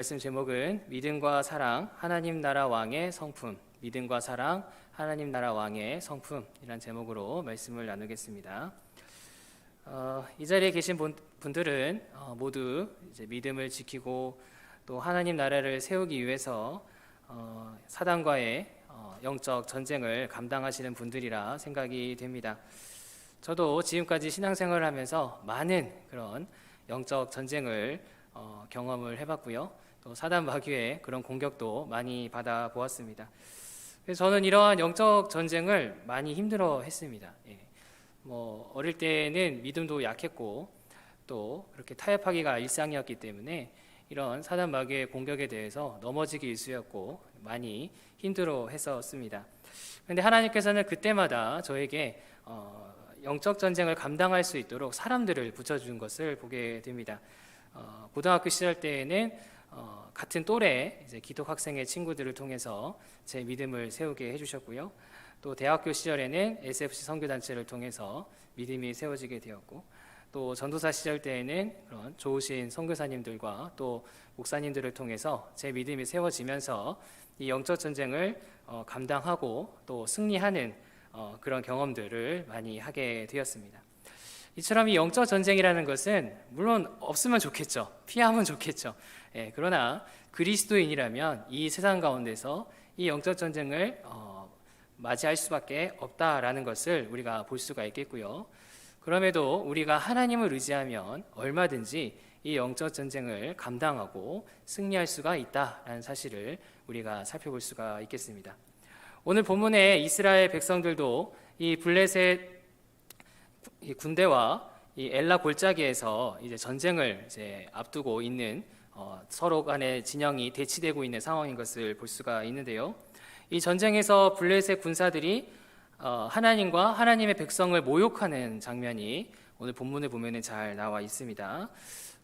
말씀 제목은 믿음과 사랑 하나님 나라 왕의 성품, 믿음과 사랑 하나님 나라 왕의 성품이란 제목으로 말씀을 나누겠습니다. 이 자리에 계신 분들은 모두 이제 믿음을 지키고 또 하나님 나라를 세우기 위해서 사단과의 영적 전쟁을 감당하시는 분들이라 생각이 됩니다. 저도 지금까지 신앙생활을 하면서 많은 그런 영적 전쟁을 경험을 해봤고요. 또 사단 마귀의 그런 공격도 많이 받아보았습니다. 그래서 저는 이러한 영적 전쟁을 많이 힘들어했습니다. 어릴 때는 믿음도 약했고 또 그렇게 타협하기가 일상이었기 때문에 이런 사단 마귀의 공격에 대해서 넘어지기 일쑤였고 많이 힘들어했었습니다. 그런데 하나님께서는 그때마다 저에게 영적 전쟁을 감당할 수 있도록 사람들을 붙여준 것을 보게 됩니다. 고등학교 시절 때에는 같은 또래 이제 기독 학생의 친구들을 통해서 제 믿음을 세우게 해주셨고요. 또 대학교 시절에는 SFC 선교단체를 통해서 믿음이 세워지게 되었고, 또 전도사 시절 때에는 그런 좋으신 선교사님들과 또 목사님들을 통해서 제 믿음이 세워지면서 이 영적 전쟁을 감당하고 또 승리하는 그런 경험들을 많이 하게 되었습니다. 이처럼 이 영적 전쟁이라는 것은 물론 없으면 좋겠죠. 피하면 좋겠죠. 그러나 그리스도인이라면 이 세상 가운데서 이 영적 전쟁을 맞이할 수밖에 없다라는 것을 우리가 볼 수가 있겠고요. 그럼에도 우리가 하나님을 의지하면 얼마든지 이 영적 전쟁을 감당하고 승리할 수가 있다라는 사실을 우리가 살펴볼 수가 있겠습니다. 오늘 본문에 이스라엘 백성들도 이 블레셋 이 군대와 이 엘라 골짜기에서 이제 전쟁을 이제 앞두고 있는 서로 간의 진영이 대치되고 있는 상황인 것을 볼 수가 있는데요. 이 전쟁에서 블레셋 군사들이 하나님과 하나님의 백성을 모욕하는 장면이 오늘 본문에 보면은 잘 나와 있습니다.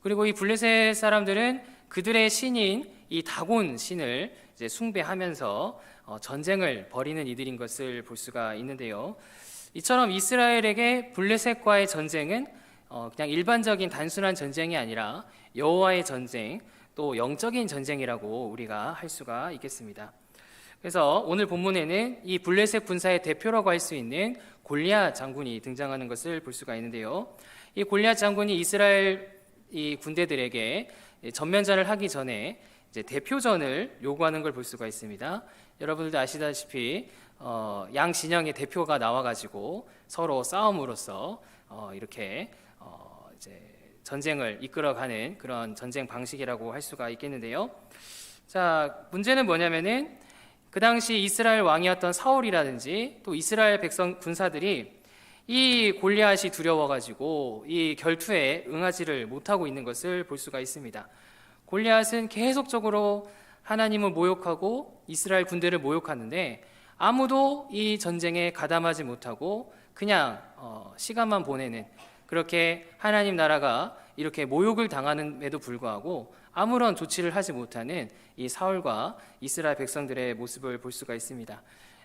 그리고 이 블레셋 사람들은 그들의 신인 이 다곤 신을 이제 숭배하면서 전쟁을 벌이는 이들인 것을 볼 수가 있는데요. 이처럼 이스라엘에게 블레셋과의 전쟁은 그냥 일반적인 단순한 전쟁이 아니라 여호와의 전쟁, 또 영적인 전쟁이라고 우리가 할 수가 있겠습니다. 그래서 오늘 본문에는 이 블레셋 군사의 대표라고 할 수 있는 골리앗 장군이 등장하는 것을 볼 수가 있는데요. 이 골리앗 장군이 이스라엘 이 군대들에게 전면전을 하기 전에 이제 대표전을 요구하는 걸 볼 수가 있습니다. 여러분들도 아시다시피 양 진영의 대표가 나와가지고 서로 싸움으로써 이렇게 이제 전쟁을 이끌어가는 그런 전쟁 방식이라고 할 수가 있겠는데요. 자, 문제는 뭐냐면은 그 당시 이스라엘 왕이었던 사울이라든지 또 이스라엘 백성 군사들이 이 골리앗이 두려워가지고 이 결투에 응하지를 못하고 있는 것을 볼 수가 있습니다. 골리앗은 계속적으로 하나님을 모욕하고 이스라엘 군대를 모욕하는데 아무도 이 전쟁에 가담하지 못하고 그냥 시간만 보내는, 그렇게 하나님 나라가 이렇게 모욕을 당하는데도 불구하고 아무런 조치를 하지 못하는 이 사울과 이스라엘 백성들의 모습을 볼 수가 있습니다.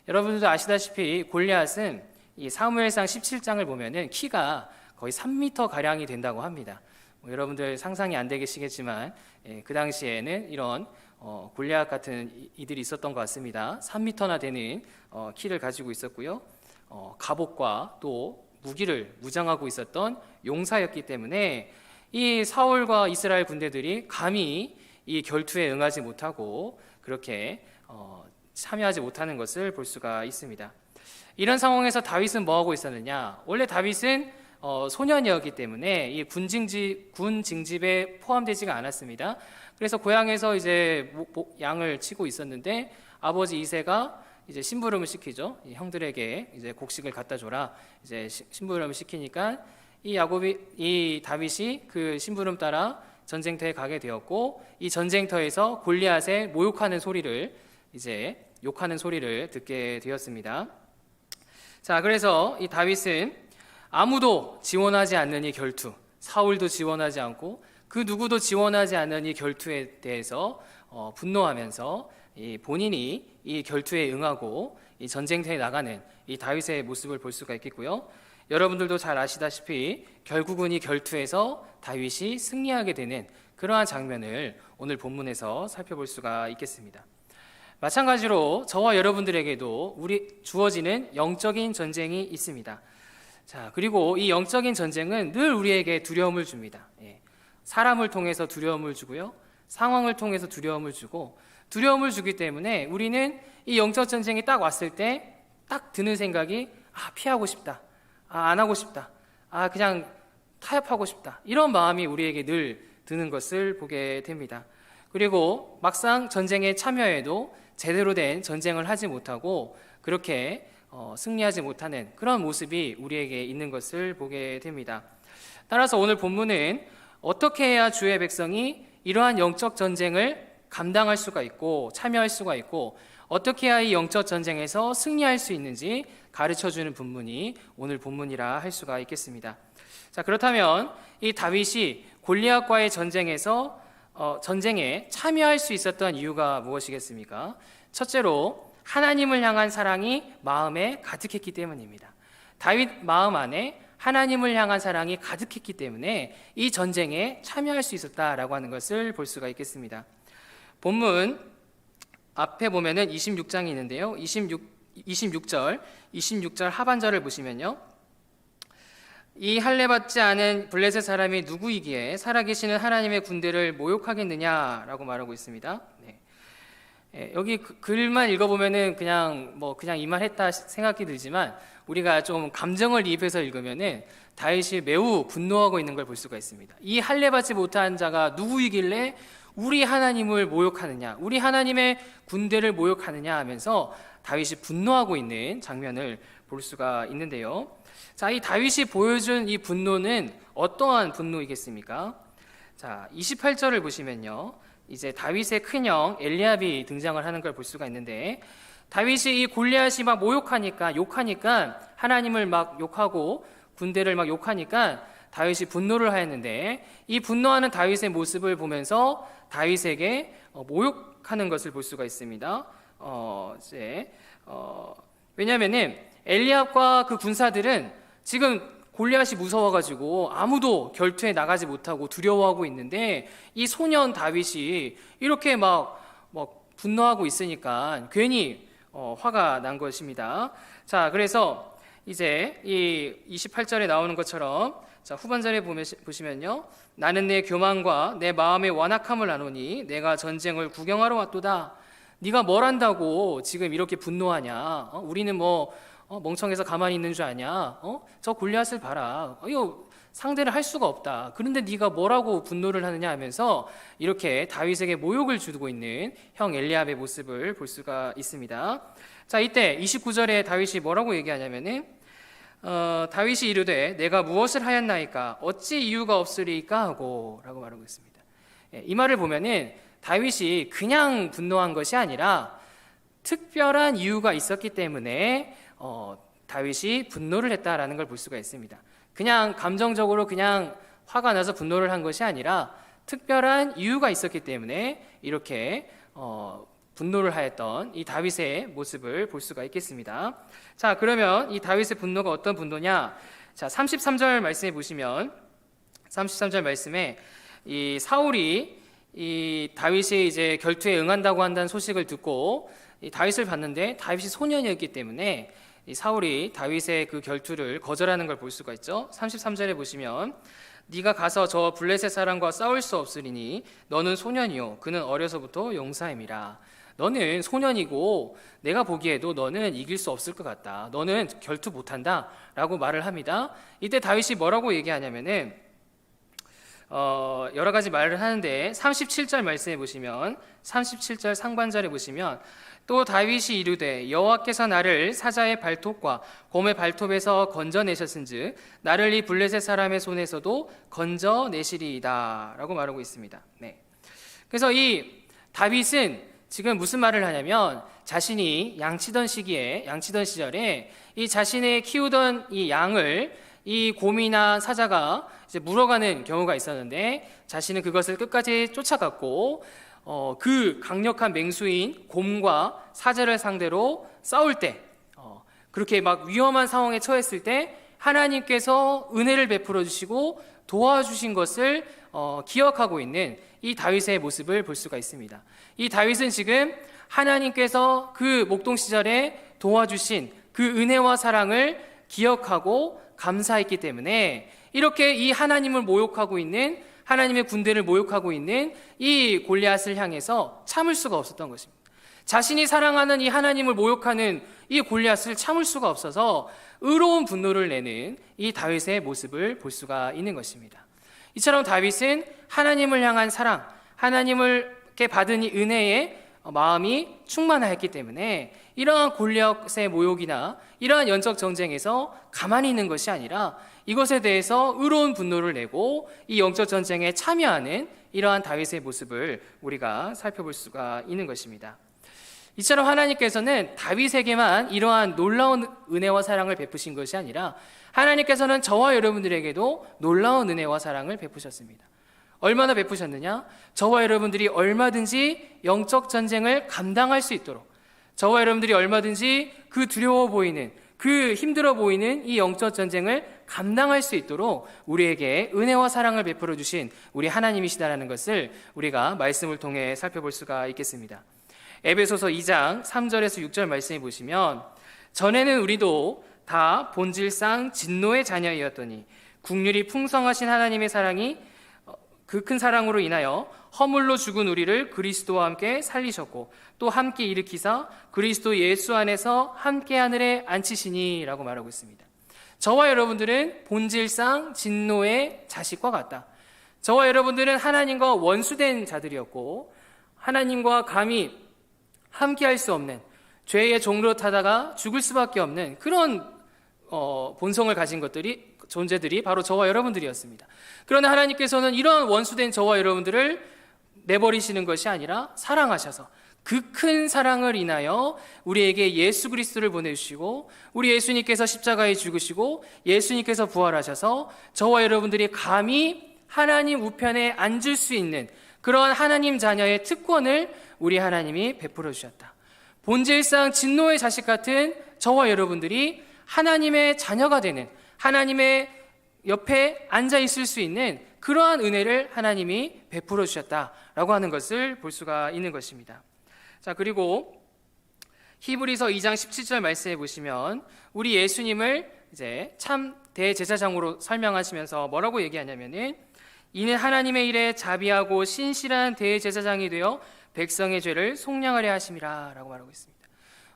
여러분들도 아시다시피 골리앗은 이 사무엘상 17장을 보면은 키가 거의 3m 가량이 된다고 합니다. 여러분들 상상이 안 되시겠지만 그 당시에는 이런 골리앗 같은 이들이 있었던 것 같습니다. 3m나 되는 키를 가지고 있었고요. 갑옷과 또 무기를 무장하고 있었던 용사였기 때문에 이 사울과 이스라엘 군대들이 감히 이 결투에 응하지 못하고 그렇게 참여하지 못하는 것을 볼 수가 있습니다. 이런 상황에서 다윗은 뭐 하고 있었느냐? 원래 다윗은 소년이었기 때문에 이 군 징집에 포함되지가 않았습니다. 그래서 고향에서 이제 양을 치고 있었는데 아버지 이새가 이제 심부름을 시키죠. 이 형들에게 이제 곡식을 갖다 줘라. 이제 심부름을 시키니까 이 다윗이 그 심부름 따라 전쟁터에 가게 되었고 이 전쟁터에서 골리앗의 모욕하는 소리를 이제 욕하는 소리를 듣게 되었습니다. 자, 그래서 이 다윗은 아무도 지원하지 않는 이 결투, 사울도 지원하지 않고 그 누구도 지원하지 않는 이 결투에 대해서 분노하면서 본인이 이 결투에 응하고 이 전쟁터에 나가는 이 다윗의 모습을 볼 수가 있겠고요. 여러분들도 잘 아시다시피 결국은 이 결투에서 다윗이 승리하게 되는 그러한 장면을 오늘 본문에서 살펴볼 수가 있겠습니다. 마찬가지로 저와 여러분들에게도 주어지는 영적인 전쟁이 있습니다. 자, 그리고 이 영적인 전쟁은 늘 우리에게 두려움을 줍니다. 사람을 통해서 두려움을 주고요, 상황을 통해서 두려움을 주고, 두려움을 주기 때문에 우리는 이 영적 전쟁이 딱 왔을 때 딱 드는 생각이 피하고 싶다, 안 하고 싶다, 그냥 타협하고 싶다, 이런 마음이 우리에게 늘 드는 것을 보게 됩니다. 그리고 막상 전쟁에 참여해도 제대로 된 전쟁을 하지 못하고 그렇게 승리하지 못하는 그런 모습이 우리에게 있는 것을 보게 됩니다. 따라서 오늘 본문은 어떻게 해야 주의 백성이 이러한 영적 전쟁을 감당할 수가 있고 참여할 수가 있고 어떻게 해야 이 영적 전쟁에서 승리할 수 있는지 가르쳐주는 본문이 오늘 본문이라 할 수가 있겠습니다. 자, 그렇다면 이 다윗이 골리앗과의 전쟁에 참여할 수 있었던 이유가 무엇이겠습니까? 첫째로 하나님을 향한 사랑이 마음에 가득했기 때문입니다. 다윗 마음 안에 하나님을 향한 사랑이 가득했기 때문에 이 전쟁에 참여할 수 있었다라고 하는 것을 볼 수가 있겠습니다. 본문 앞에 보면은 26장이 있는데요. 26절 하반절을 보시면요. 이 할례받지 않은 블레셋 사람이 누구이기에 살아계시는 하나님의 군대를 모욕하겠느냐라고 말하고 있습니다. 여기 글만 읽어보면은 그냥 이 말 했다 생각이 들지만 우리가 좀 감정을 이입해서 읽으면은 다윗이 매우 분노하고 있는 걸 볼 수가 있습니다. 이 할례받지 못한 자가 누구이길래 우리 하나님을 모욕하느냐, 우리 하나님의 군대를 모욕하느냐 하면서 다윗이 분노하고 있는 장면을 볼 수가 있는데요. 자, 이 다윗이 보여준 이 분노는 어떠한 분노이겠습니까? 자, 28절을 보시면요. 이제 다윗의 큰형 엘리압이 등장을 하는 걸 볼 수가 있는데, 다윗이 이 골리앗이 막 욕하니까 하나님을 막 욕하고 군대를 막 욕하니까 다윗이 분노를 하였는데, 이 분노하는 다윗의 모습을 보면서 다윗에게 모욕하는 것을 볼 수가 있습니다. 왜냐하면은 엘리압과 그 군사들은 지금 골리앗이 무서워가지고 아무도 결투에 나가지 못하고 두려워하고 있는데, 이 소년 다윗이 이렇게 막 분노하고 있으니까 괜히 화가 난 것입니다. 자, 그래서 이제 이 28절에 나오는 것처럼, 자, 후반절에 보시면요. 나는 내 교만과 내 마음의 완악함을 아노니 내가 전쟁을 구경하러 왔도다. 네가 뭘 한다고 지금 이렇게 분노하냐? 우리는 멍청해서 가만히 있는 줄 아냐? 저 골리앗을 봐라. 이거 상대를 할 수가 없다. 그런데 네가 뭐라고 분노를 하느냐 하면서 이렇게 다윗에게 모욕을 주고 있는 형 엘리압의 모습을 볼 수가 있습니다. 자, 이때 29절에 다윗이 뭐라고 얘기하냐면은 다윗이 이르되 내가 무엇을 하였나이까 어찌 이유가 없으리까 하고 라고 말하고 있습니다. 이 말을 보면은 다윗이 그냥 분노한 것이 아니라 특별한 이유가 있었기 때문에 다윗이 분노를 했다라는 걸 볼 수가 있습니다. 그냥 감정적으로 그냥 화가 나서 분노를 한 것이 아니라 특별한 이유가 있었기 때문에 이렇게 분노를 하였던 이 다윗의 모습을 볼 수가 있겠습니다. 자, 그러면 이 다윗의 분노가 어떤 분노냐? 자, 33절 말씀해 보시면 33절 말씀에 이 사울이 이 다윗이 이제 결투에 응한다고 한다는 소식을 듣고 이 다윗을 봤는데 다윗이 소년이었기 때문에 이 사울이 다윗의 그 결투를 거절하는 걸 볼 수가 있죠. 33절에 보시면 네가 가서 저 블레셋 사람과 싸울 수 없으리니 너는 소년이요 그는 어려서부터 용사임이라. 너는 소년이고 내가 보기에도 너는 이길 수 없을 것 같다. 너는 결투 못한다 라고 말을 합니다. 이때 다윗이 뭐라고 얘기하냐면은 여러 가지 말을 하는데 37절 말씀해 보시면 37절 상반절에 보시면 또 다윗이 이르되 여호와께서 나를 사자의 발톱과 곰의 발톱에서 건져내셨은즉 나를 이 블레셋 사람의 손에서도 건져내시리이다 라고 말하고 있습니다. 그래서 이 다윗은 지금 무슨 말을 하냐면 자신이 양치던 시절에 이 자신의 키우던 이 양을 이 곰이나 사자가 이제 물어가는 경우가 있었는데 자신은 그것을 끝까지 쫓아갔고 그 강력한 맹수인 곰과 사자를 상대로 싸울 때 그렇게 막 위험한 상황에 처했을 때 하나님께서 은혜를 베풀어 주시고 도와주신 것을 기억하고 있는 이 다윗의 모습을 볼 수가 있습니다. 이 다윗은 지금 하나님께서 그 목동 시절에 도와주신 그 은혜와 사랑을 기억하고 감사했기 때문에 이렇게 이 하나님을 모욕하고 있는, 하나님의 군대를 모욕하고 있는 이 골리앗을 향해서 참을 수가 없었던 것입니다. 자신이 사랑하는 이 하나님을 모욕하는 이 골리앗을 참을 수가 없어서 의로운 분노를 내는 이 다윗의 모습을 볼 수가 있는 것입니다. 이처럼 다윗은 하나님을 향한 사랑, 하나님을께 받은 이 은혜에 마음이 충만하였기 때문에 이러한 골리앗의 모욕이나 이러한 영적 전쟁에서 가만히 있는 것이 아니라 이것에 대해서 의로운 분노를 내고 이 영적 전쟁에 참여하는 이러한 다윗의 모습을 우리가 살펴볼 수가 있는 것입니다. 이처럼 하나님께서는 다윗에게만 이러한 놀라운 은혜와 사랑을 베푸신 것이 아니라 하나님께서는 저와 여러분들에게도 놀라운 은혜와 사랑을 베푸셨습니다. 얼마나 베푸셨느냐? 저와 여러분들이 얼마든지 영적 전쟁을 감당할 수 있도록, 저와 여러분들이 얼마든지 그 두려워 보이는, 그 힘들어 보이는 이 영적 전쟁을 감당할 수 있도록 우리에게 은혜와 사랑을 베풀어 주신 우리 하나님이시다라는 것을 우리가 말씀을 통해 살펴볼 수가 있겠습니다. 에베소서 2장 3절에서 6절 말씀해 보시면, 전에는 우리도 다 본질상 진노의 자녀이었더니 국률이 풍성하신 하나님의 사랑이 그 큰 사랑으로 인하여 허물로 죽은 우리를 그리스도와 함께 살리셨고 또 함께 일으키사 그리스도 예수 안에서 함께 하늘에 앉히시니 라고 말하고 있습니다. 저와 여러분들은 본질상 진노의 자식과 같다. 저와 여러분들은 하나님과 원수된 자들이었고 하나님과 감히 함께 할 수 없는 죄의 종로 타다가 죽을 수밖에 없는 그런 본성을 가진 존재들이 바로 저와 여러분들이었습니다. 그러나 하나님께서는 이런 원수된 저와 여러분들을 내버리시는 것이 아니라 사랑하셔서 그 큰 사랑을 인하여 우리에게 예수 그리스도를 보내주시고 우리 예수님께서 십자가에 죽으시고 예수님께서 부활하셔서 저와 여러분들이 감히 하나님 우편에 앉을 수 있는 그런 하나님 자녀의 특권을 우리 하나님이 베풀어 주셨다. 본질상 진노의 자식 같은 저와 여러분들이 하나님의 자녀가 되는, 하나님의 옆에 앉아 있을 수 있는 그러한 은혜를 하나님이 베풀어 주셨다라고 하는 것을 볼 수가 있는 것입니다. 자, 그리고 히브리서 2장 17절 말씀해 보시면 우리 예수님을 이제 참 대제사장으로 설명하시면서 뭐라고 얘기하냐면은, 이는 하나님의 일에 자비하고 신실한 대제사장이 되어 백성의 죄를 속량하려 하심이라 라고 말하고 있습니다.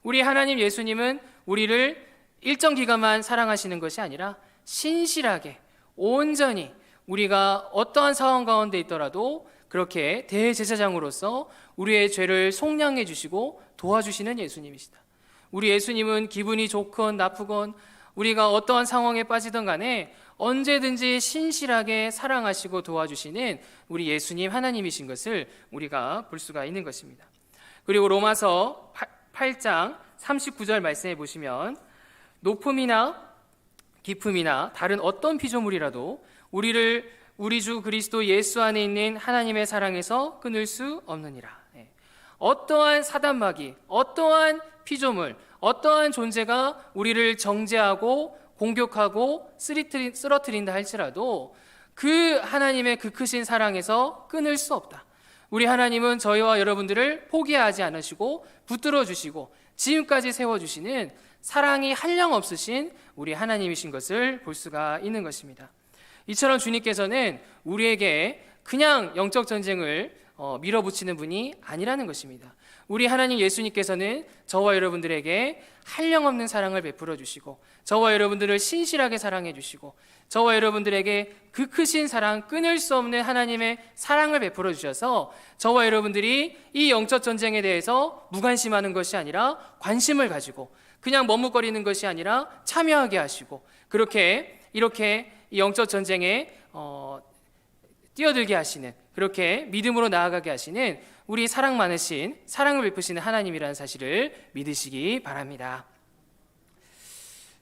우리 하나님 예수님은 우리를 일정 기간만 사랑하시는 것이 아니라 신실하게 온전히 우리가 어떠한 상황 가운데 있더라도 그렇게 대제사장으로서 우리의 죄를 속량해 주시고 도와주시는 예수님이시다. 우리 예수님은 기분이 좋건 나쁘건 우리가 어떠한 상황에 빠지든 간에 언제든지 신실하게 사랑하시고 도와주시는 우리 예수님 하나님이신 것을 우리가 볼 수가 있는 것입니다. 그리고 로마서 8장 39절 말씀해 보시면, 높음이나 깊음이나 다른 어떤 피조물이라도 우리를 우리 주 그리스도 예수 안에 있는 하나님의 사랑에서 끊을 수 없느니라. 어떠한 사단마귀, 어떠한 피조물, 어떠한 존재가 우리를 정죄하고 공격하고 쓰러뜨린다 할지라도 그 하나님의 그 크신 사랑에서 끊을 수 없다. 우리 하나님은 저희와 여러분들을 포기하지 않으시고 붙들어 주시고 지금까지 세워주시는 사랑이 한량없으신 우리 하나님이신 것을 볼 수가 있는 것입니다. 이처럼 주님께서는 우리에게 그냥 영적 전쟁을 밀어붙이는 분이 아니라는 것입니다. 우리 하나님 예수님께서는 저와 여러분들에게 한량없는 사랑을 베풀어 주시고 저와 여러분들을 신실하게 사랑해 주시고 저와 여러분들에게 그 크신 사랑, 끊을 수 없는 하나님의 사랑을 베풀어 주셔서 저와 여러분들이 이 영적 전쟁에 대해서 무관심하는 것이 아니라 관심을 가지고 그냥 머뭇거리는 것이 아니라 참여하게 하시고 이렇게 이 영적 전쟁에 뛰어들게 하시는, 그렇게 믿음으로 나아가게 하시는 우리 사랑 많으신, 사랑을 베푸시는 하나님이라는 사실을 믿으시기 바랍니다.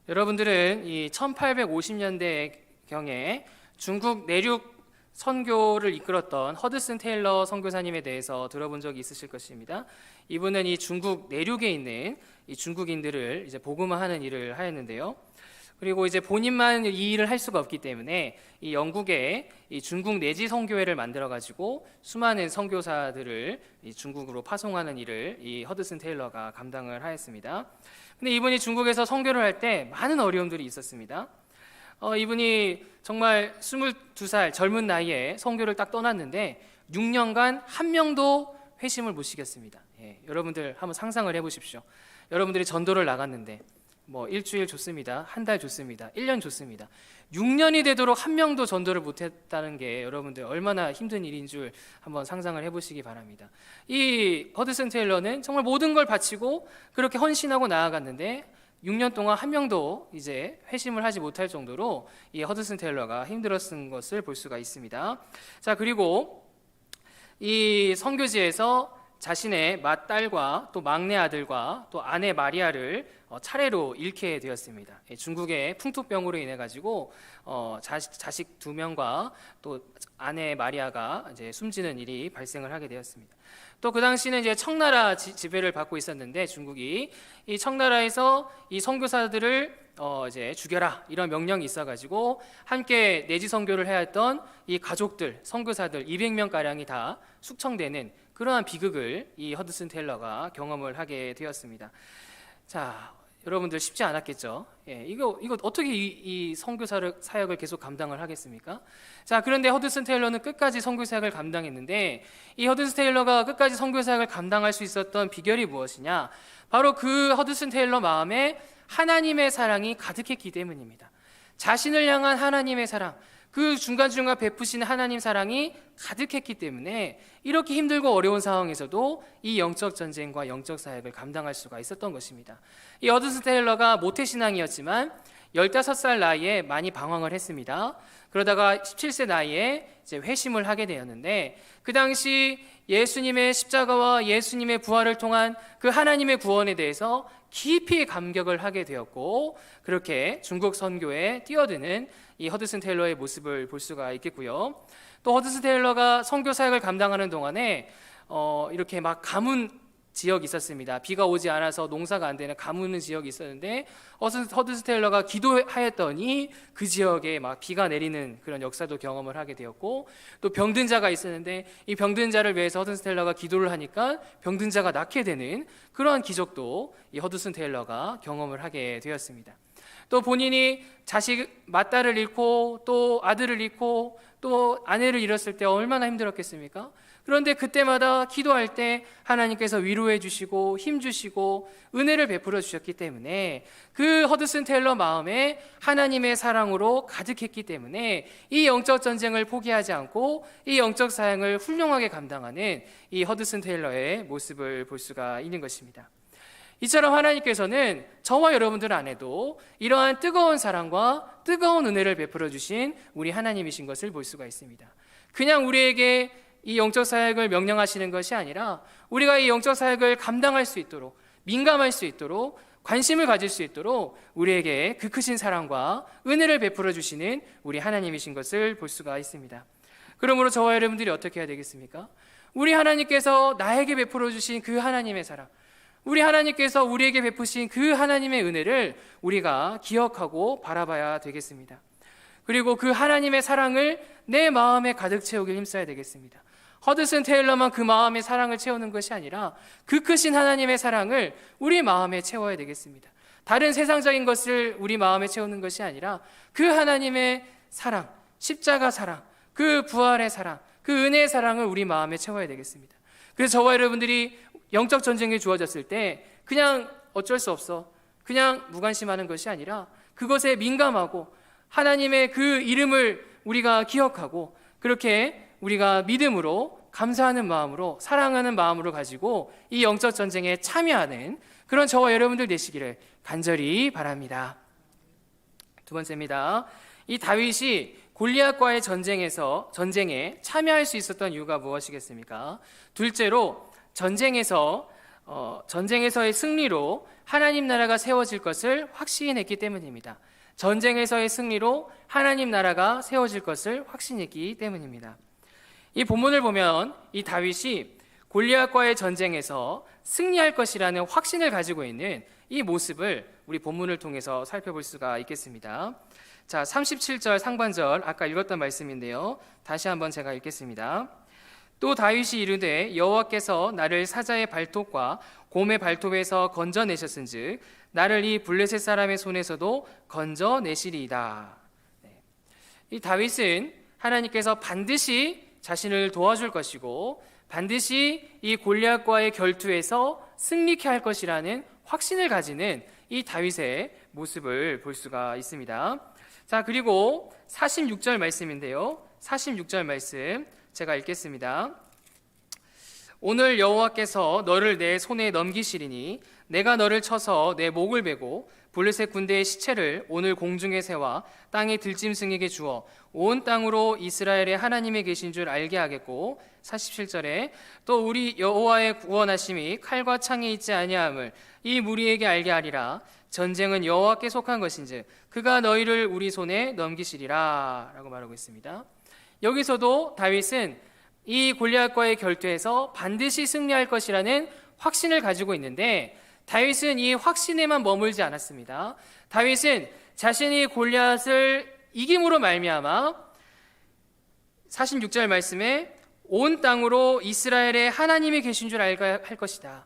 여러분들은 이 1850년대경에 중국 내륙 선교를 이끌었던 허드슨 테일러 선교사님에 대해서 들어본 적이 있으실 것입니다. 이분은 이 중국 내륙에 있는 이 중국인들을 이제 복음화하는 일을 하였는데요. 그리고 이제 본인만 이 일을 할 수가 없기 때문에 이 영국에 이 중국 내지 선교회를 만들어 가지고 수많은 선교사들을 이 중국으로 파송하는 일을 이 허드슨 테일러가 감당을 하였습니다. 근데 이분이 중국에서 선교를 할 때 많은 어려움들이 있었습니다. 이분이 정말 22살 젊은 나이에 선교를 딱 떠났는데 6년간 한 명도 회심을 못 시켰습니다. 여러분들 한번 상상을 해보십시오. 여러분들이 전도를 나갔는데 뭐 일주일 좋습니다. 한 달 좋습니다. 1년 좋습니다. 6년이 되도록 한 명도 전도를 못했다는 게 여러분들 얼마나 힘든 일인 줄 한번 상상을 해보시기 바랍니다. 이 허드슨 테일러는 정말 모든 걸 바치고 그렇게 헌신하고 나아갔는데 6년 동안 한 명도 이제 회심을 하지 못할 정도로 이 허드슨 테일러가 힘들었던 것을 볼 수가 있습니다. 자, 그리고 이 선교지에서 자신의 맏딸과 또 막내 아들과 또 아내 마리아를 차례로 잃게 되었습니다. 중국의 풍토병으로 인해 가지고 자식 2명과 또 아내 마리아가 이제 숨지는 일이 발생을 하게 되었습니다. 또 그 당시는 이제 청나라 지배를 받고 있었는데 중국이 이 청나라에서 이 선교사들을 이제 죽여라 이런 명령이 있어가지고 함께 내지 선교를 해야 했던 이 가족들 선교사들 200명 가량이 다 숙청되는 그러한 비극을 이 허드슨 테일러가 경험을 하게 되었습니다. 자, 여러분들 쉽지 않았겠죠? 이거 어떻게 이 선교 사역을 계속 감당을 하겠습니까? 자, 그런데 허드슨 테일러는 끝까지 선교 사역을 감당했는데 이 허드슨 테일러가 끝까지 선교 사역을 감당할 수 있었던 비결이 무엇이냐? 바로 그 허드슨 테일러 마음에 하나님의 사랑이 가득했기 때문입니다. 자신을 향한 하나님의 사랑, 그 중간중간 베푸시는 하나님 사랑이 가득했기 때문에 이렇게 힘들고 어려운 상황에서도 이 영적 전쟁과 영적 사역을 감당할 수가 있었던 것입니다. 이 허드슨 테일러가 모태신앙이었지만 15살 나이에 많이 방황을 했습니다. 그러다가 17세 나이에 이제 회심을 하게 되었는데 그 당시 예수님의 십자가와 예수님의 부활을 통한 그 하나님의 구원에 대해서 깊이 감격을 하게 되었고 그렇게 중국 선교에 뛰어드는 이 허드슨 테일러의 모습을 볼 수가 있겠고요. 또 허드슨 테일러가 선교 사역을 감당하는 동안에 이렇게 막 가뭄 지역이 있었습니다. 비가 오지 않아서 농사가 안 되는 가뭄 지역이 있었는데 허드슨 테일러가 기도하였더니 그 지역에 막 비가 내리는 그런 역사도 경험을 하게 되었고 또 병든 자가 있었는데 이 병든 자를 위해서 허드슨 테일러가 기도를 하니까 병든 자가 낫게 되는 그러한 기적도 이 허드슨 테일러가 경험을 하게 되었습니다. 또 본인이 자식 맏딸을 잃고 또 아들을 잃고 또 아내를 잃었을 때 얼마나 힘들었겠습니까? 그런데 그때마다 기도할 때 하나님께서 위로해 주시고 힘 주시고 은혜를 베풀어 주셨기 때문에 그 허드슨 테일러 마음에 하나님의 사랑으로 가득했기 때문에 이 영적 전쟁을 포기하지 않고 이 영적 사역을 훌륭하게 감당하는 이 허드슨 테일러의 모습을 볼 수가 있는 것입니다. 이처럼 하나님께서는 저와 여러분들 안에도 이러한 뜨거운 사랑과 뜨거운 은혜를 베풀어 주신 우리 하나님이신 것을 볼 수가 있습니다. 그냥 우리에게 이 영적 사역을 명령하시는 것이 아니라 우리가 이 영적 사역을 감당할 수 있도록 민감할 수 있도록 관심을 가질 수 있도록 우리에게 그 크신 사랑과 은혜를 베풀어 주시는 우리 하나님이신 것을 볼 수가 있습니다. 그러므로 저와 여러분들이 어떻게 해야 되겠습니까? 우리 하나님께서 나에게 베풀어 주신 그 하나님의 사랑, 우리 하나님께서 우리에게 베푸신 그 하나님의 은혜를 우리가 기억하고 바라봐야 되겠습니다. 그리고 그 하나님의 사랑을 내 마음에 가득 채우길 힘써야 되겠습니다. 허드슨 테일러만 그 마음의 사랑을 채우는 것이 아니라 그 크신 하나님의 사랑을 우리 마음에 채워야 되겠습니다. 다른 세상적인 것을 우리 마음에 채우는 것이 아니라 그 하나님의 사랑, 십자가 사랑, 그 부활의 사랑, 그 은혜의 사랑을 우리 마음에 채워야 되겠습니다. 그래서 저와 여러분들이 영적 전쟁에 주어졌을 때 그냥 어쩔 수 없어, 그냥 무관심하는 것이 아니라 그것에 민감하고 하나님의 그 이름을 우리가 기억하고 그렇게 우리가 믿음으로 감사하는 마음으로 사랑하는 마음으로 가지고 이 영적 전쟁에 참여하는 그런 저와 여러분들 되시기를 간절히 바랍니다. 두 번째입니다. 이 다윗이 골리앗과의 전쟁에 참여할 수 있었던 이유가 무엇이겠습니까? 둘째로 전쟁에서의 승리로 하나님 나라가 세워질 것을 확신했기 때문입니다. 전쟁에서의 승리로 하나님 나라가 세워질 것을 확신했기 때문입니다. 이 본문을 보면 이 다윗이 골리앗과의 전쟁에서 승리할 것이라는 확신을 가지고 있는 이 모습을 우리 본문을 통해서 살펴볼 수가 있겠습니다. 자, 37절 상반절 아까 읽었던 말씀인데요. 다시 한번 제가 읽겠습니다. 또 다윗이 이르되 여호와께서 나를 사자의 발톱과 곰의 발톱에서 건져내셨은즉 나를 이 블레셋 사람의 손에서도 건져내시리이다. 이 다윗은 하나님께서 반드시 자신을 도와줄 것이고 반드시 이 골리앗과의 결투에서 승리케 할 것이라는 확신을 가지는 이 다윗의 모습을 볼 수가 있습니다. 자, 그리고 46절 말씀인데요. 46절 말씀 제가 읽겠습니다. 오늘 여호와께서 너를 내 손에 넘기시리니 내가 너를 쳐서 내 목을 베고 블레셋 군대의 시체를 오늘 공중에 세워 땅의 들짐승에게 주어 온 땅으로 이스라엘의 하나님이 계신 줄 알게 하겠고 47절에 또 우리 여호와의 구원하심이 칼과 창에 있지 아니함을 이 무리에게 알게 하리라. 전쟁은 여호와께 속한 것인즉 그가 너희를 우리 손에 넘기시리라 라고 말하고 있습니다. 여기서도 다윗은 이 골리앗과의 결투에서 반드시 승리할 것이라는 확신을 가지고 있는데 다윗은 이 확신에만 머물지 않았습니다. 다윗은 자신이 골리앗을 이김으로 말미암아 46절 말씀에 온 땅으로 이스라엘의 하나님이 계신 줄 알게 할 것이다.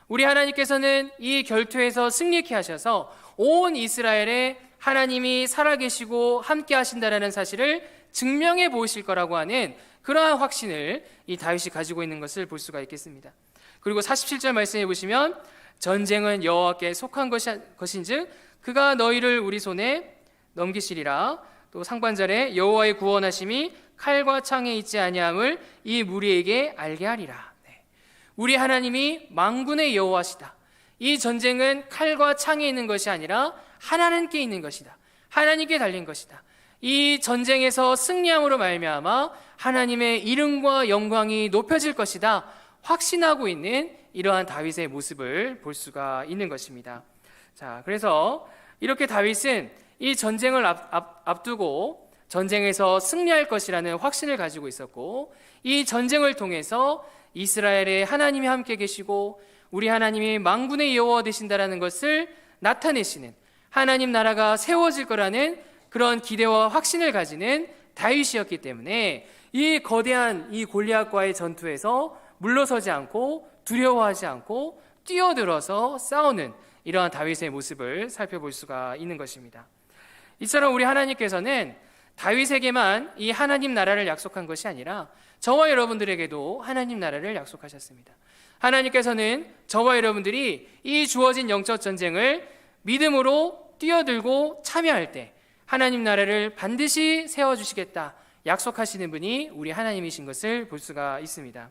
우리 하나님께서는 이 결투에서 승리케 하셔서 온 이스라엘의 하나님이 살아계시고 함께 하신다라는 사실을 증명해 보이실 거라고 하는 그러한 확신을 이 다윗이 가지고 있는 것을 볼 수가 있겠습니다. 그리고 47절 말씀해 보시면 전쟁은 여호와께 속한 것인즉 그가 너희를 우리 손에 넘기시리라. 또 상반절에 여호와의 구원하심이 칼과 창에 있지 아니함을 이 무리에게 알게 하리라. 우리 하나님이 만군의 여호와시다. 이 전쟁은 칼과 창에 있는 것이 아니라 하나님께 있는 것이다. 하나님께 달린 것이다. 이 전쟁에서 승리함으로 말미암아 하나님의 이름과 영광이 높여질 것이다. 확신하고 있는 이러한 다윗의 모습을 볼 수가 있는 것입니다. 자, 그래서 이렇게 다윗은 이 전쟁을 앞두고 전쟁에서 승리할 것이라는 확신을 가지고 있었고 이 전쟁을 통해서 이스라엘의 하나님이 함께 계시고 우리 하나님이 만군의 여호와 되신다라는 것을 나타내시는 하나님 나라가 세워질 거라는 그런 기대와 확신을 가지는 다윗이었기 때문에 이 거대한 이 골리앗과의 전투에서 물러서지 않고 두려워하지 않고 뛰어들어서 싸우는 이러한 다윗의 모습을 살펴볼 수가 있는 것입니다. 이처럼 우리 하나님께서는 다윗에게만 이 하나님 나라를 약속한 것이 아니라 저와 여러분들에게도 하나님 나라를 약속하셨습니다. 하나님께서는 저와 여러분들이 이 주어진 영적 전쟁을 믿음으로 뛰어들고 참여할 때 하나님 나라를 반드시 세워주시겠다 약속하시는 분이 우리 하나님이신 것을 볼 수가 있습니다.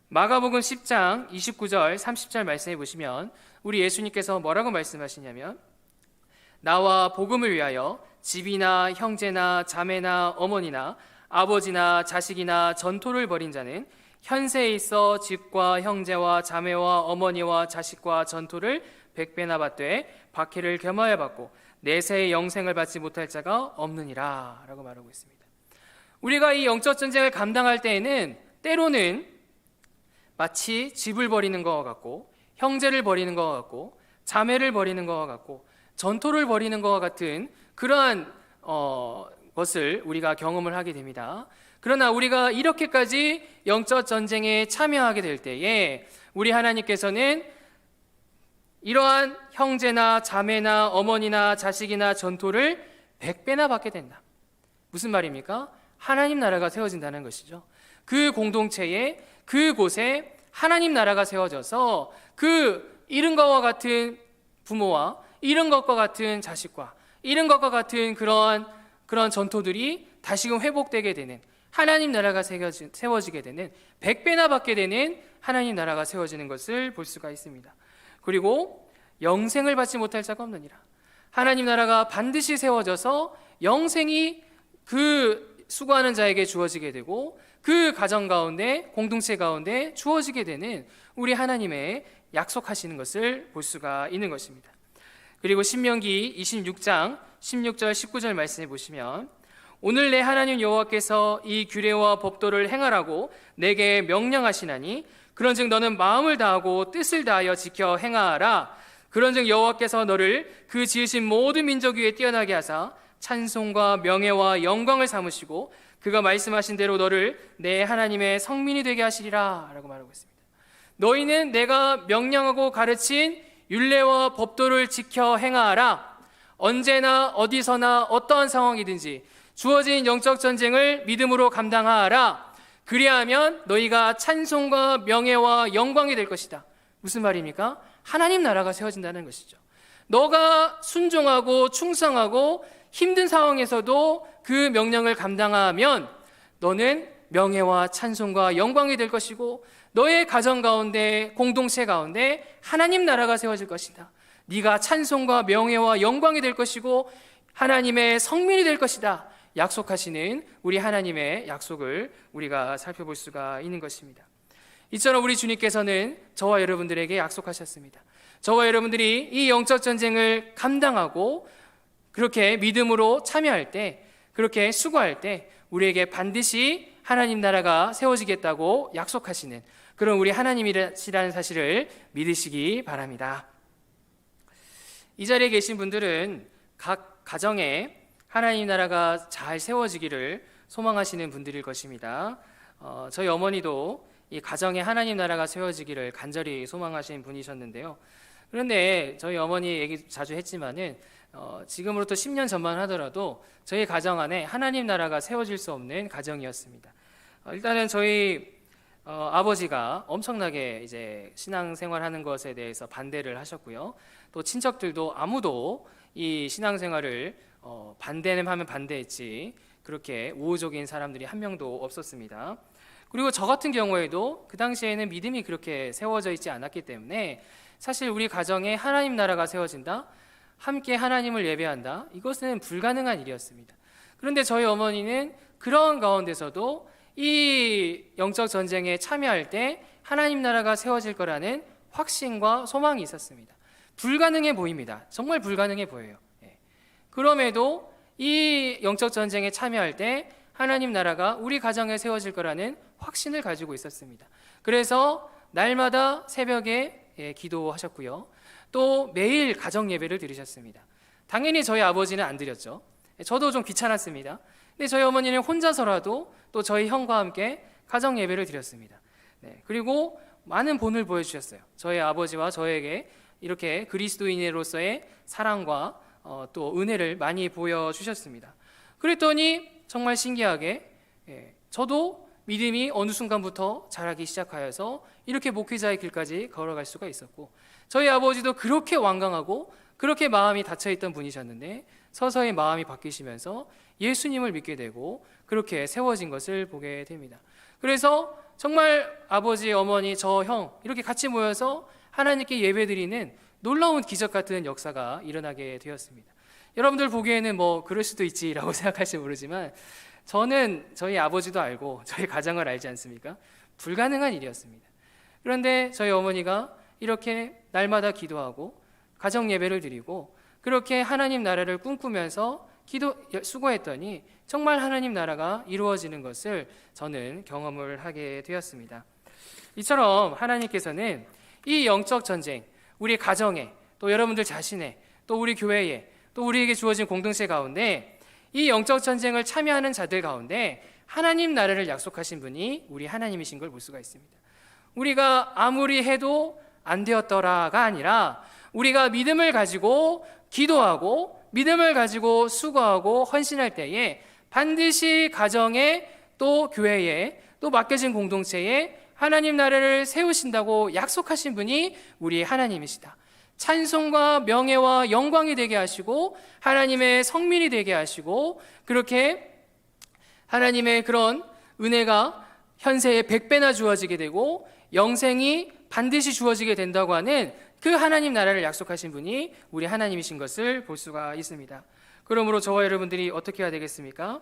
마가복음 10장 29절 30절 말씀해 보시면 우리 예수님께서 뭐라고 말씀하시냐면 나와 복음을 위하여 집이나 형제나 자매나 어머니나 아버지나 자식이나 전토를 벌인 자는 현세에 있어 집과 형제와 자매와 어머니와 자식과 전토를 100배나 받되 박해를 겸하여 받고 내세의 영생을 받지 못할 자가 없느니라 라고 말하고 있습니다. 우리가 이 영적 전쟁을 감당할 때에는 때로는 마치 집을 버리는 것과 같고 형제를 버리는 것과 같고 자매를 버리는 것과 같고 전토를 벌이는 것과 같은 그러한 것을 우리가 경험을 하게 됩니다. 그러나 우리가 이렇게까지 영적 전쟁에 참여하게 될 때에 우리 하나님께서는 이러한 형제나 자매나 어머니나 자식이나 전토를 100배나 받게 된다. 무슨 말입니까? 하나님 나라가 세워진다는 것이죠. 그 공동체에 그곳에 하나님 나라가 세워져서 그 잃은 것과 같은 부모와 잃은 것과 같은 자식과 잃은 것과 같은 그런 전토들이 다시금 회복되게 되는 하나님 나라가 세워지게 되는 100배나 받게 되는 하나님 나라가 세워지는 것을 볼 수가 있습니다. 그리고 영생을 받지 못할 자가 없느니라. 하나님 나라가 반드시 세워져서 영생이 그 수고하는 자에게 주어지게 되고 그 가정 가운데 공동체 가운데 주어지게 되는 우리 하나님의 약속하시는 것을 볼 수가 있는 것입니다. 그리고 신명기 26장 16절 19절 말씀해 보시면 오늘 내 하나님 여호와께서 이 규례와 법도를 행하라고 내게 명령하시나니 그런즉 너는 마음을 다하고 뜻을 다하여 지켜 행하라. 그런즉 여호와께서 너를 그 지으신 모든 민족 위에 뛰어나게 하사 찬송과 명예와 영광을 삼으시고 그가 말씀하신 대로 너를 내 하나님의 성민이 되게 하시리라 라고 말하고 있습니다. 너희는 내가 명령하고 가르친 율례와 법도를 지켜 행하라. 언제나 어디서나 어떠한 상황이든지 주어진 영적 전쟁을 믿음으로 감당하라. 그리하면 너희가 찬송과 명예와 영광이 될 것이다. 무슨 말입니까? 하나님 나라가 세워진다는 것이죠. 너가 순종하고 충성하고 힘든 상황에서도 그 명령을 감당하면 너는 명예와 찬송과 영광이 될 것이고 너의 가정 가운데, 공동체 가운데 하나님 나라가 세워질 것이다. 네가 찬송과 명예와 영광이 될 것이고 하나님의 성민이 될 것이다. 약속하시는 우리 하나님의 약속을 우리가 살펴볼 수가 있는 것입니다. 이처럼 우리 주님께서는 저와 여러분들에게 약속하셨습니다. 저와 여러분들이 이 영적 전쟁을 감당하고 그렇게 믿음으로 참여할 때, 그렇게 수고할 때 우리에게 반드시 하나님 나라가 세워지겠다고 약속하시는 그런 우리 하나님이시라는 사실을 믿으시기 바랍니다. 이 자리에 계신 분들은 각 가정에 하나님 나라가 잘 세워지기를 소망하시는 분들일 것입니다. 저희 어머니도 이 가정에 하나님 나라가 세워지기를 간절히 소망하시는 분이셨는데요. 그런데 저희 어머니 얘기 자주 했지만은 지금으로부터 10년 전만 하더라도 저희 가정 안에 하나님 나라가 세워질 수 없는 가정이었습니다. 일단은 저희 아버지가 엄청나게 이제 신앙생활하는 것에 대해서 반대를 하셨고요. 또 친척들도 아무도 이 신앙생활을 반대는 하면 반대했지 그렇게 우호적인 사람들이 한 명도 없었습니다. 그리고 저 같은 경우에도 그 당시에는 믿음이 그렇게 세워져 있지 않았기 때문에 사실 우리 가정에 하나님 나라가 세워진다, 함께 하나님을 예배한다, 이것은 불가능한 일이었습니다. 그런데 저희 어머니는 그런 가운데서도 이 영적 전쟁에 참여할 때 하나님 나라가 세워질 거라는 확신과 소망이 있었습니다. 불가능해 보입니다. 정말 불가능해 보여요. 그럼에도 이 영적 전쟁에 참여할 때 하나님 나라가 우리 가정에 세워질 거라는 확신을 가지고 있었습니다. 그래서 날마다 새벽에 기도하셨고요. 또 매일 가정 예배를 드리셨습니다. 당연히 저희 아버지는 안 드렸죠. 저도 좀 귀찮았습니다. 근데 저희 어머니는 혼자서라도 또 저희 형과 함께 가정 예배를 드렸습니다. 그리고 많은 본을 보여주셨어요. 저희 아버지와 저에게 이렇게 그리스도인으로서의 사랑과 또 은혜를 많이 보여주셨습니다. 그랬더니 정말 신기하게 저도 믿음이 어느 순간부터 자라기 시작하여서 이렇게 목회자의 길까지 걸어갈 수가 있었고, 저희 아버지도 그렇게 완강하고 그렇게 마음이 닫혀있던 분이셨는데 서서히 마음이 바뀌시면서 예수님을 믿게 되고 그렇게 세워진 것을 보게 됩니다. 그래서 정말 아버지, 어머니, 저 형 이렇게 같이 모여서 하나님께 예배드리는 놀라운 기적 같은 역사가 일어나게 되었습니다. 여러분들 보기에는 뭐 그럴 수도 있지라고 생각할지 모르지만 저는 저희 아버지도 알고 저희 가정을 알지 않습니까? 불가능한 일이었습니다. 그런데 저희 어머니가 이렇게 날마다 기도하고 가정 예배를 드리고 그렇게 하나님 나라를 꿈꾸면서 수고했더니 정말 하나님 나라가 이루어지는 것을 저는 경험을 하게 되었습니다. 이처럼 하나님께서는 이 영적 전쟁, 우리 가정에, 또 여러분들 자신의, 또 우리 교회에, 또 우리에게 주어진 공동체 가운데 이 영적 전쟁을 참여하는 자들 가운데 하나님 나라를 약속하신 분이 우리 하나님이신 걸 볼 수가 있습니다. 우리가 아무리 해도 안 되었더라가 아니라 우리가 믿음을 가지고 기도하고 믿음을 가지고 수고하고 헌신할 때에 반드시 가정에 또 교회에 또 맡겨진 공동체에 하나님 나라를 세우신다고 약속하신 분이 우리 하나님이시다. 찬송과 명예와 영광이 되게 하시고 하나님의 성민이 되게 하시고 그렇게 하나님의 그런 은혜가 현세에 100배나 주어지게 되고 영생이 반드시 주어지게 된다고 하는 그 하나님 나라를 약속하신 분이 우리 하나님이신 것을 볼 수가 있습니다. 그러므로 저와 여러분들이 어떻게 해야 되겠습니까?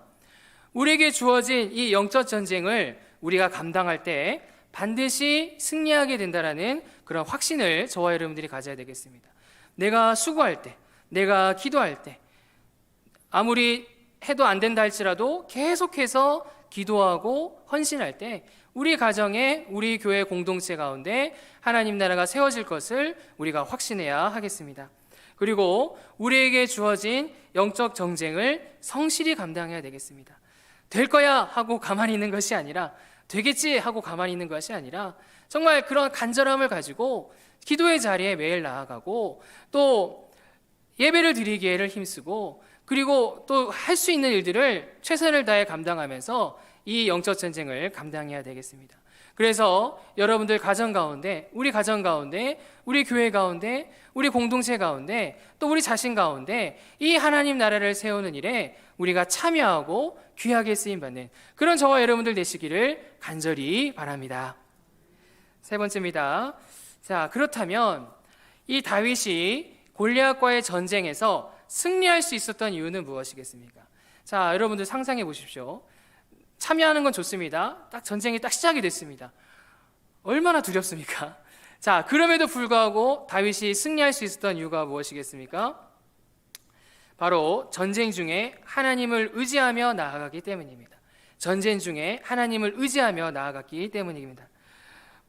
우리에게 주어진 이 영적 전쟁을 우리가 감당할 때 반드시 승리하게 된다라는 그런 확신을 저와 여러분들이 가져야 되겠습니다. 내가 수고할 때, 내가 기도할 때, 아무리 해도 안 된다 할지라도 계속해서 기도하고 헌신할 때 우리 가정에, 우리 교회 공동체 가운데 하나님 나라가 세워질 것을 우리가 확신해야 하겠습니다. 그리고 우리에게 주어진 영적 정쟁을 성실히 감당해야 되겠습니다. 될 거야 하고 가만히 있는 것이 아니라, 되겠지 하고 가만히 있는 것이 아니라, 정말 그런 간절함을 가지고 기도의 자리에 매일 나아가고, 또 예배를 드리기에를 힘쓰고, 그리고 또 할 수 있는 일들을 최선을 다해 감당하면서 이 영적 전쟁을 감당해야 되겠습니다. 그래서 여러분들 가정 가운데, 우리 가정 가운데, 우리 교회 가운데, 우리 공동체 가운데, 또 우리 자신 가운데 이 하나님 나라를 세우는 일에 우리가 참여하고 귀하게 쓰임받는 그런 저와 여러분들 되시기를 간절히 바랍니다. 세 번째입니다. 자, 그렇다면 이 다윗이 골리앗과의 전쟁에서 승리할 수 있었던 이유는 무엇이겠습니까? 자, 여러분들 상상해 보십시오. 참여하는 건 좋습니다. 딱 전쟁이 딱 시작이 됐습니다. 얼마나 두렵습니까? 자, 그럼에도 불구하고 다윗이 승리할 수 있었던 이유가 무엇이겠습니까? 바로 전쟁 중에 하나님을 의지하며 나아가기 때문입니다. 전쟁 중에 하나님을 의지하며 나아갔기 때문입니다.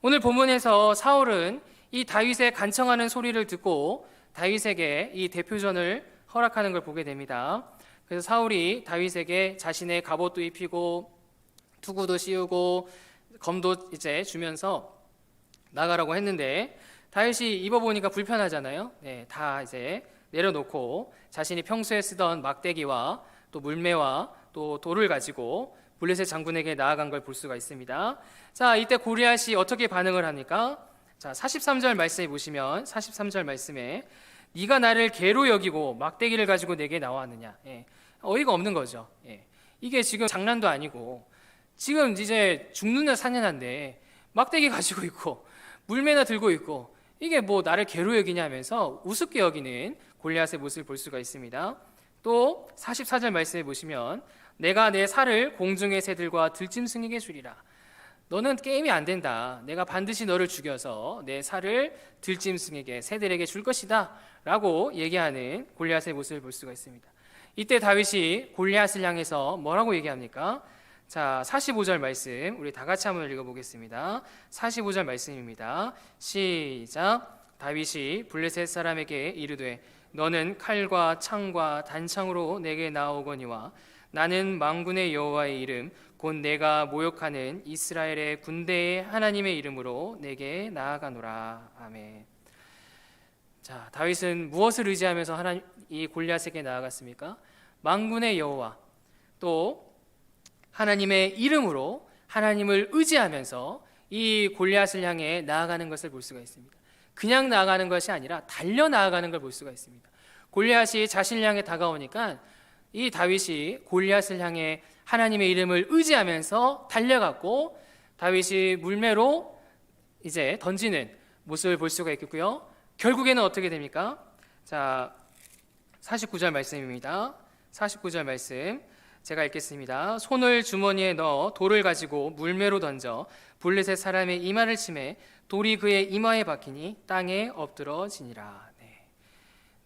오늘 본문에서 사울은 이 다윗의 간청하는 소리를 듣고 다윗에게 이 대표전을 허락하는 걸 보게 됩니다. 그래서 사울이 다윗에게 자신의 갑옷도 입히고 투구도 씌우고 검도 이제 주면서 나가라고 했는데, 다윗이 입어보니까 불편하잖아요. 네, 다 이제 내려놓고 자신이 평소에 쓰던 막대기와 또 물매와 또 돌을 가지고 블레셋 장군에게 나아간 걸 볼 수가 있습니다. 자, 이때 골리앗이 어떻게 반응을 합니까? 자, 43절 말씀에 보시면 43절 말씀에 네가 나를 개로 여기고 막대기를 가지고 내게 나왔느냐. 예, 어이가 없는 거죠. 예, 이게 지금 장난도 아니고 지금 이제 죽느냐 사느냐인데 막대기 가지고 있고 물매나 들고 있고 이게 뭐 나를 개로 여기냐면서 우습게 여기는 골리앗의 모습을 볼 수가 있습니다. 또 44절 말씀에 보시면 내가 내 살을 공중의 새들과 들짐승에게 주리라. 너는 게임이 안 된다. 내가 반드시 너를 죽여서 내 살을 들짐승에게, 새들에게 줄 것이다 라고 얘기하는 골리앗의 모습을 볼 수가 있습니다. 이때 다윗이 골리앗을 향해서 뭐라고 얘기합니까? 자, 45절 말씀 우리 다 같이 한번 읽어보겠습니다. 45절 말씀입니다. 시작. 다윗이 블레셋 사람에게 이르되 너는 칼과 창과 단창으로 내게 나오거니와 나는 만군의 여호와의 이름 곧 내가 모욕하는 이스라엘의 군대의 하나님의 이름으로 내게 나아가노라. 아멘. 자, 다윗은 무엇을 의지하면서 이 골리앗에게 나아갔습니까? 만군의 여호와, 또 하나님의 이름으로 하나님을 의지하면서 이 골리앗을 향해 나아가는 것을 볼 수가 있습니다. 그냥 나아가는 것이 아니라 달려 나아가는 걸 볼 수가 있습니다. 골리앗이 자신을 향해 다가오니까 이 다윗이 골리앗을 향해 하나님의 이름을 의지하면서 달려갔고, 다윗이 물매로 이제 던지는 모습을 볼 수가 있겠고요. 결국에는 어떻게 됩니까? 자, 49절 말씀입니다. 49절 말씀 제가 읽겠습니다. 손을 주머니에 넣어 돌을 가지고 물매로 던져 블레셋 사람의 이마를 치매 돌이 그의 이마에 박히니 땅에 엎드러지니라.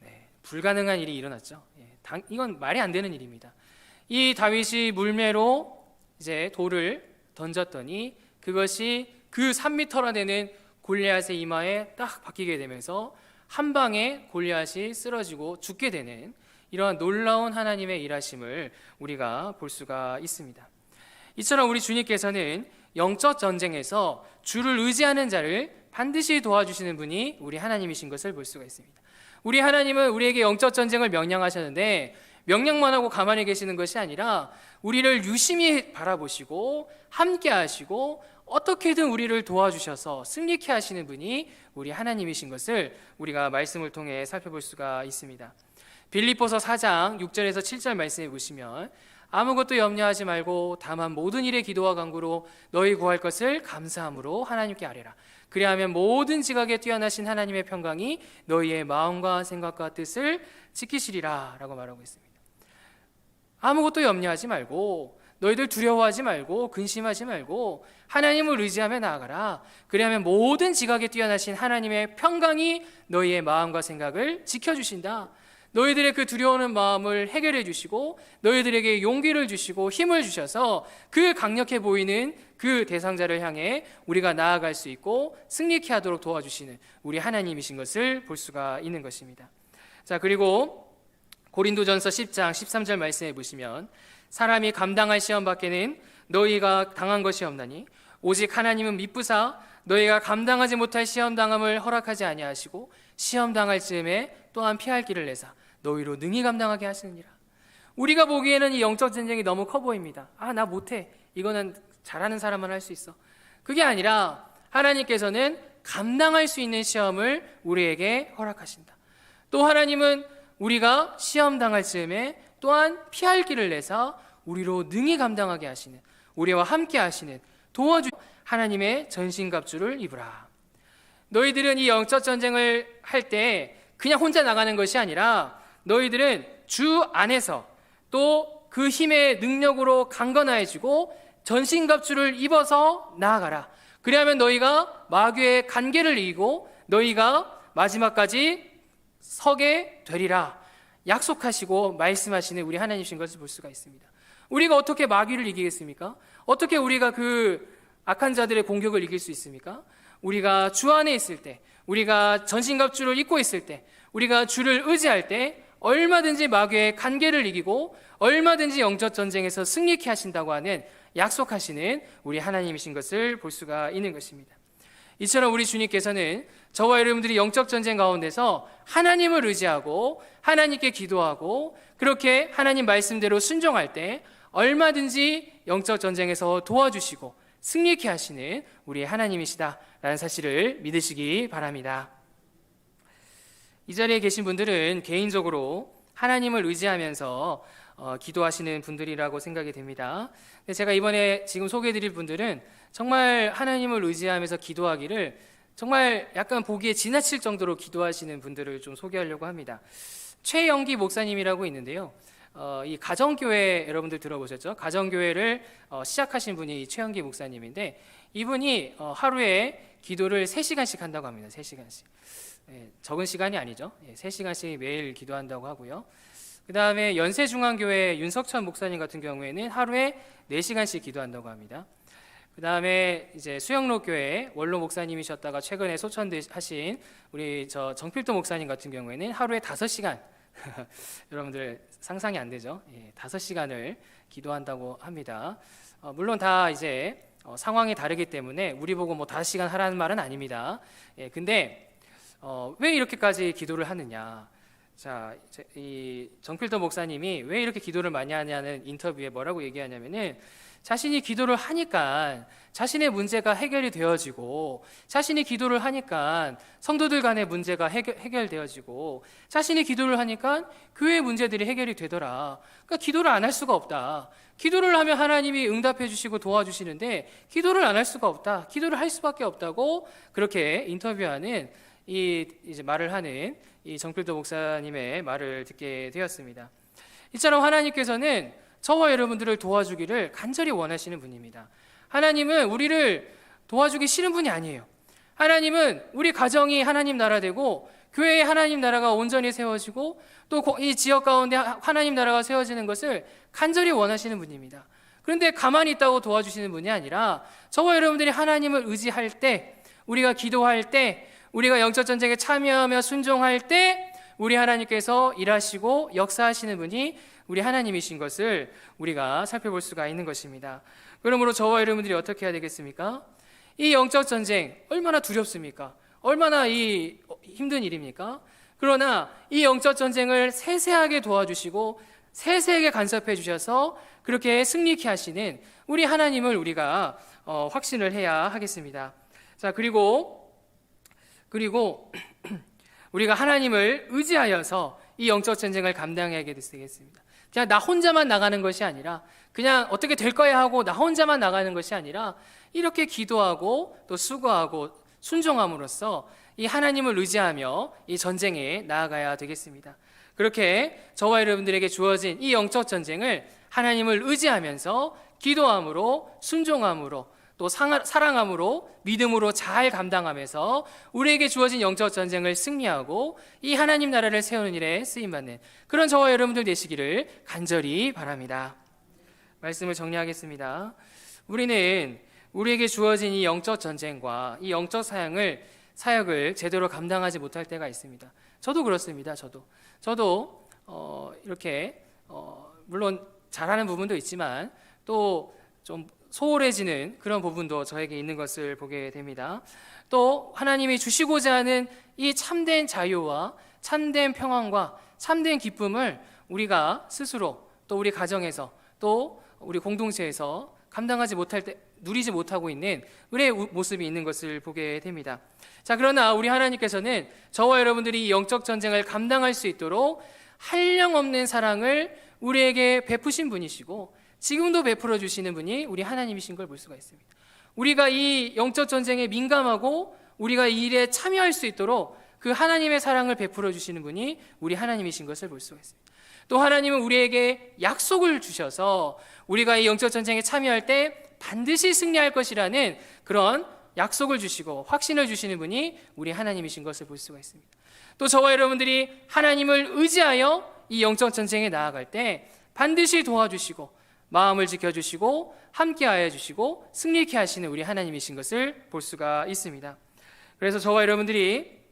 네, 불가능한 일이 일어났죠. 이건 말이 안 되는 일입니다. 이 다윗이 물매로 이제 돌을 던졌더니 그것이 그 3m나 되는 골리앗의 이마에 딱 박히게 되면서 한 방에 골리앗이 쓰러지고 죽게 되는 이러한 놀라운 하나님의 일하심을 우리가 볼 수가 있습니다. 이처럼 우리 주님께서는 영적 전쟁에서 주를 의지하는 자를 반드시 도와주시는 분이 우리 하나님이신 것을 볼 수가 있습니다. 우리 하나님은 우리에게 영적 전쟁을 명령하셨는데 명령만 하고 가만히 계시는 것이 아니라 우리를 유심히 바라보시고 함께 하시고 어떻게든 우리를 도와주셔서 승리케 하시는 분이 우리 하나님이신 것을 우리가 말씀을 통해 살펴볼 수가 있습니다. 빌립보서 4장 6절에서 7절 말씀해 보시면 아무것도 염려하지 말고 다만 모든 일에 기도와 간구로 너희 구할 것을 감사함으로 하나님께 아뢰라. 그리하면 모든 지각에 뛰어나신 하나님의 평강이 너희의 마음과 생각과 뜻을 지키시리라 라고 말하고 있습니다. 아무것도 염려하지 말고 너희들 두려워하지 말고 근심하지 말고 하나님을 의지하며 나아가라. 그리하면 모든 지각에 뛰어나신 하나님의 평강이 너희의 마음과 생각을 지켜주신다. 너희들의 그 두려워하는 마음을 해결해 주시고 너희들에게 용기를 주시고 힘을 주셔서 그 강력해 보이는 그 대상자를 향해 우리가 나아갈 수 있고 승리케 하도록 도와주시는 우리 하나님이신 것을 볼 수가 있는 것입니다. 자, 그리고 고린도전서 10장 13절 말씀해 보시면 사람이 감당할 시험 밖에는 너희가 당한 것이 없나니 오직 하나님은 미쁘사 너희가 감당하지 못할 시험 당함을 허락하지 아니하시고 시험 당할 즈음에 또한 피할 길을 내사 너희로 능히 감당하게 하시느니라. 우리가 보기에는 이 영적 전쟁이 너무 커 보입니다. 나 못해. 이거는 잘하는 사람만 할 수 있어. 그게 아니라 하나님께서는 감당할 수 있는 시험을 우리에게 허락하신다. 또 하나님은 우리가 시험 당할 즈음에 또한 피할 길을 내사 우리로 능히 감당하게 하시는, 우리와 함께 하시는, 도와주 하나님의 전신갑주를 입으라. 너희들은 이 영적 전쟁을 할 때 그냥 혼자 나가는 것이 아니라 너희들은 주 안에서 또 그 힘의 능력으로 강건해지고 전신갑주를 입어서 나아가라. 그리하면 너희가 마귀의 간계를 이기고 너희가 마지막까지 서게 되리라. 약속하시고 말씀하시는 우리 하나님이신 것을 볼 수가 있습니다. 우리가 어떻게 마귀를 이기겠습니까? 어떻게 우리가 그 악한 자들의 공격을 이길 수 있습니까? 우리가 주 안에 있을 때, 우리가 전신갑주를 입고 있을 때, 우리가 주를 의지할 때 얼마든지 마귀의 간계를 이기고 얼마든지 영적 전쟁에서 승리케 하신다고 하는 약속하시는 우리 하나님이신 것을 볼 수가 있는 것입니다. 이처럼 우리 주님께서는 저와 여러분들이 영적 전쟁 가운데서 하나님을 의지하고 하나님께 기도하고 그렇게 하나님 말씀대로 순종할 때 얼마든지 영적 전쟁에서 도와주시고 승리케 하시는 우리 하나님이시다라는 사실을 믿으시기 바랍니다. 이 자리에 계신 분들은 개인적으로 하나님을 의지하면서 기도하시는 분들이라고 생각이 됩니다. 근데 제가 이번에 지금 소개해드릴 분들은 정말 하나님을 의지하면서 기도하기를 정말 약간 보기에 지나칠 정도로 기도하시는 분들을 좀 소개하려고 합니다. 최영기 목사님이라고 있는데요. 이 가정교회 여러분들 들어보셨죠? 가정교회를 시작하신 분이 최영기 목사님인데 이분이 하루에 기도를 3시간씩 한다고 합니다. 3시간씩. 적은 시간이 아니죠. 3시간씩 매일 기도한다고 하고요. 그 다음에 연세중앙교회 윤석천 목사님 같은 경우에는 하루에 4시간씩 기도한다고 합니다. 그 다음에 이제 수영로교회 원로 목사님이셨다가 최근에 소천하신 우리 정필도 목사님 같은 경우에는 하루에 5시간 여러분들 상상이 안 되죠? 5시간을 기도한다고 합니다. 물론 다 이제 상황이 다르기 때문에 우리 보고 뭐 5시간 하라는 말은 아닙니다. 근데 왜 이렇게까지 기도를 하느냐? 자, 이 정필도 목사님이 왜 이렇게 기도를 많이 하냐는 인터뷰에 뭐라고 얘기하냐면은 자신이 기도를 하니까 자신의 문제가 해결이 되어지고 자신이 기도를 하니까 성도들 간의 문제가 해결되어지고 자신이 기도를 하니까 교회 문제들이 해결이 되더라. 그러니까 기도를 안 할 수가 없다. 기도를 하면 하나님이 응답해 주시고 도와주시는데 기도를 안 할 수가 없다. 기도를 할 수밖에 없다고 그렇게 인터뷰하는 이제 말을 하는 이 정필도 목사님의 말을 듣게 되었습니다. 이처럼 하나님께서는 저와 여러분들을 도와주기를 간절히 원하시는 분입니다. 하나님은 우리를 도와주기 싫은 분이 아니에요. 하나님은 우리 가정이 하나님 나라 되고 교회에 하나님 나라가 온전히 세워지고 또 이 지역 가운데 하나님 나라가 세워지는 것을 간절히 원하시는 분입니다. 그런데 가만히 있다고 도와주시는 분이 아니라 저와 여러분들이 하나님을 의지할 때, 우리가 기도할 때, 우리가 영적 전쟁에 참여하며 순종할 때 우리 하나님께서 일하시고 역사하시는 분이 우리 하나님이신 것을 우리가 살펴볼 수가 있는 것입니다. 그러므로 저와 여러분들이 어떻게 해야 되겠습니까? 이 영적 전쟁 얼마나 두렵습니까? 얼마나 이 힘든 일입니까? 그러나 이 영적 전쟁을 세세하게 도와주시고 세세하게 간섭해 주셔서 그렇게 승리케 하시는 우리 하나님을 우리가 확신을 해야 하겠습니다. 자, 그리고 우리가 하나님을 의지하여서 이 영적 전쟁을 감당해야 되겠습니다. 그냥 나 혼자만 나가는 것이 아니라 그냥 어떻게 될 거야 하고 나 혼자만 나가는 것이 아니라 이렇게 기도하고 또 수고하고 순종함으로써 이 하나님을 의지하며 이 전쟁에 나아가야 되겠습니다. 그렇게 저와 여러분들에게 주어진 이 영적 전쟁을 하나님을 의지하면서 기도함으로 순종함으로 또 사랑함으로 믿음으로 잘 감당하면서 우리에게 주어진 영적 전쟁을 승리하고 이 하나님 나라를 세우는 일에 쓰임받는 그런 저와 여러분들 되시기를 간절히 바랍니다. 말씀을 정리하겠습니다. 우리는 우리에게 주어진 이 영적 전쟁과 이 영적 사역을 제대로 감당하지 못할 때가 있습니다. 저도 그렇습니다. 저도 이렇게 물론 잘하는 부분도 있지만 또 좀 소홀해지는 그런 부분도 저에게 있는 것을 보게 됩니다. 또 하나님이 주시고자 하는 이 참된 자유와 참된 평안과 참된 기쁨을 우리가 스스로 또 우리 가정에서 또 우리 공동체에서 감당하지 못할 때 누리지 못하고 있는 우리의 모습이 있는 것을 보게 됩니다. 자, 그러나 우리 하나님께서는 저와 여러분들이 이 영적 전쟁을 감당할 수 있도록 한량없는 사랑을 우리에게 베푸신 분이시고 지금도 베풀어 주시는 분이 우리 하나님이신 걸 볼 수가 있습니다. 우리가 이 영적 전쟁에 민감하고 우리가 이 일에 참여할 수 있도록 그 하나님의 사랑을 베풀어 주시는 분이 우리 하나님이신 것을 볼 수가 있습니다. 또 하나님은 우리에게 약속을 주셔서 우리가 이 영적 전쟁에 참여할 때 반드시 승리할 것이라는 그런 약속을 주시고 확신을 주시는 분이 우리 하나님이신 것을 볼 수가 있습니다. 또 저와 여러분들이 하나님을 의지하여 이 영적 전쟁에 나아갈 때 반드시 도와주시고 마음을 지켜주시고 함께하여 주시고 승리케 하시는 우리 하나님이신 것을 볼 수가 있습니다. 그래서 저와 여러분들이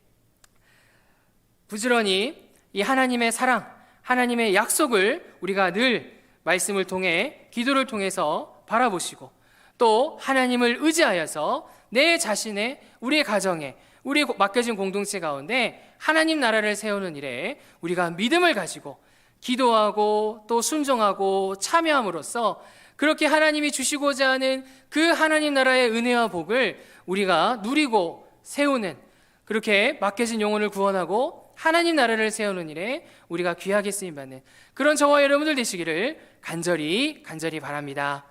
부지런히 이 하나님의 사랑, 하나님의 약속을 우리가 늘 말씀을 통해 기도를 통해서 바라보시고 또 하나님을 의지하여서 내 자신의 우리의 가정에 우리 맡겨진 공동체 가운데 하나님 나라를 세우는 일에 우리가 믿음을 가지고 기도하고 또 순종하고 참여함으로써 그렇게 하나님이 주시고자 하는 그 하나님 나라의 은혜와 복을 우리가 누리고 세우는 그렇게 맡겨진 영혼을 구원하고 하나님 나라를 세우는 일에 우리가 귀하게 쓰임받는 그런 저와 여러분들 되시기를 간절히 바랍니다.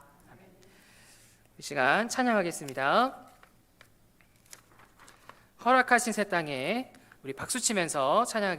이 시간 찬양하겠습니다. 허락하신 새 땅에 우리 박수치면서 찬양하겠습니다.